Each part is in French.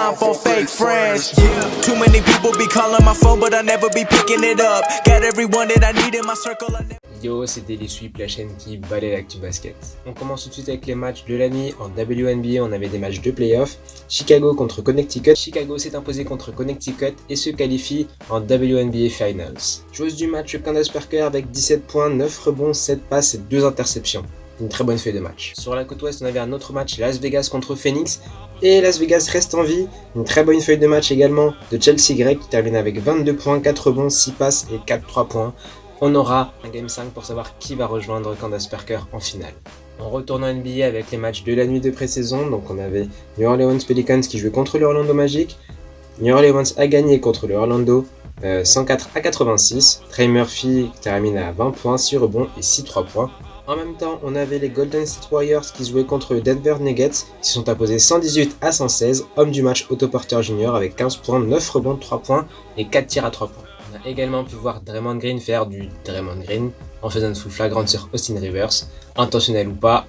time for fake friends. Too many people be calling my phone, but I never be picking it up. Got everyone that I need in my circle. Yo, c'était les Sweeps, la chaîne qui balaie l'actu basket. On commence tout de suite avec les matchs de la nuit. En WNBA, on avait des matchs de playoff. Chicago contre Connecticut. Chicago s'est imposé contre Connecticut et se qualifie en WNBA Finals. Joueuse du match, Candace Parker avec 17 points, 9 rebonds, 7 passes et 2 interceptions. Une très bonne feuille de match. Sur la côte ouest, on avait un autre match, Las Vegas contre Phoenix. Et Las Vegas reste en vie. Une très bonne feuille de match également de Chelsea Gray qui termine avec 22 points, 4 rebonds, 6 passes et 4-3 points. On aura un Game 5 pour savoir qui va rejoindre Candace Parker en finale. On retourne en NBA avec les matchs de la nuit de pré-saison. Donc on avait New Orleans Pelicans qui jouait contre le Orlando Magic. New Orleans a gagné contre le Orlando 104-86. Trey Murphy termine à 20 points, 6 rebonds et 6-3 points. En même temps, on avait les Golden State Warriors qui jouaient contre les Denver Nuggets, qui sont imposés 118-116. Homme du match, Otto Porter Jr. avec 15 points, 9 rebonds, 3 points et 4 tirs à 3 points. On a également pu voir Draymond Green faire du Draymond Green en faisant une full flagrante sur Austin Rivers, intentionnel ou pas.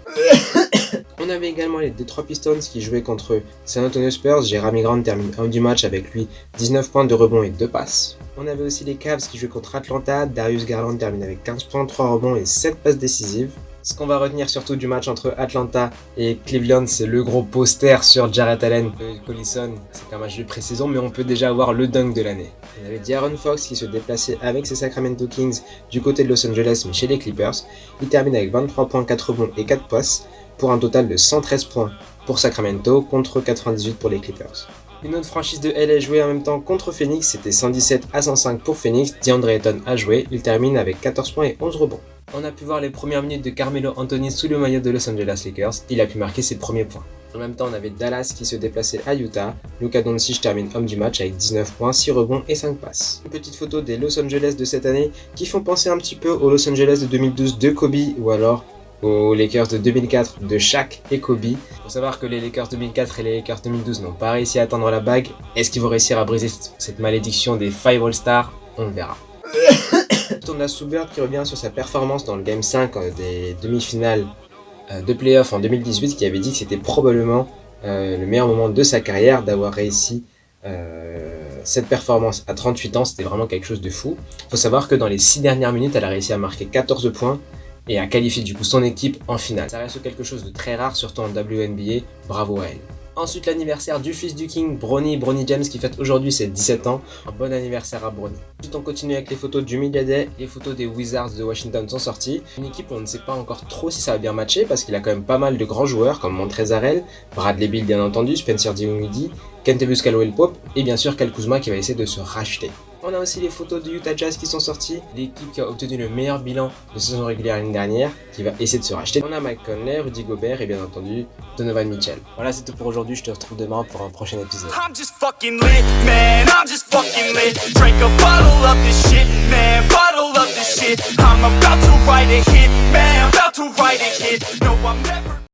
On avait également les Detroit Pistons qui jouaient contre San Antonio Spurs. Jeremy Grant termine homme du match avec lui 19 points de rebond et 2 passes. On avait aussi les Cavs qui jouaient contre Atlanta. Darius Garland termine avec 15 points, 3 rebonds et 7 passes décisives. Ce qu'on va retenir surtout du match entre Atlanta et Cleveland, c'est le gros poster sur Jarrett Allen Collison. C'est un match de pré-saison, mais on peut déjà avoir le dunk de l'année. On avait De'Aaron Fox qui se déplaçait avec ses Sacramento Kings du côté de Los Angeles, mais chez les Clippers. Il termine avec 23 points, 4 rebonds et 4 passes, pour un total de 113 points pour Sacramento contre 98 pour les Clippers. Une autre franchise de LA jouait en même temps contre Phoenix, c'était 117-105 pour Phoenix. DeAndre Ayton a joué, il termine avec 14 points et 11 rebonds. On a pu voir les premières minutes de Carmelo Anthony sous le maillot de Los Angeles Lakers, il a pu marquer ses premiers points. En même temps, on avait Dallas qui se déplaçait à Utah. Luka Doncic termine homme du match avec 19 points, 6 rebonds et 5 passes. Une petite photo des Los Angeles de cette année qui font penser un petit peu aux Los Angeles de 2012 de Kobe ou alors aux Lakers de 2004 de Shaq et Kobe. Il faut savoir que les Lakers 2004 et les Lakers 2012 n'ont pas réussi à atteindre la bague. Est-ce qu'ils vont réussir à briser cette malédiction des 5 All-Stars? On le verra. On a Sue Bird qui revient sur sa performance dans le Game 5 des demi-finales de playoff en 2018, qui avait dit que c'était probablement le meilleur moment de sa carrière d'avoir réussi cette performance à 38 ans. C'était vraiment quelque chose de fou. Il faut savoir que dans les 6 dernières minutes, elle a réussi à marquer 14 points et à qualifier du coup son équipe en finale. Ça reste quelque chose de très rare, surtout en WNBA, bravo à elle. Ensuite, l'anniversaire du fils du King, Bronny James, qui fête aujourd'hui ses 17 ans. Un bon anniversaire à Bronny. Ensuite, on continue avec les photos du Media Day. Les photos des Wizards de Washington sont sorties. Une équipe où on ne sait pas encore trop si ça va bien matcher, parce qu'il a quand même pas mal de grands joueurs, comme Montrezl Harrell, Bradley Beal bien entendu, Spencer Dinwiddie, Kentavious Caldwell-Pope, et bien sûr Kyle Kuzma qui va essayer de se racheter. On a aussi les photos du Utah Jazz qui sont sorties, l'équipe qui a obtenu le meilleur bilan de saison régulière l'année dernière, qui va essayer de se racheter. On a Mike Conley, Rudy Gobert et bien entendu Donovan Mitchell. Voilà, c'est tout pour aujourd'hui, je te retrouve demain pour un prochain épisode. I'm just fucking lit, man, I'm just fucking lit. Drink a bottle of this shit, man, bottle of this shit. I'm about to write a hit, man, about to write a hit. No, I'm never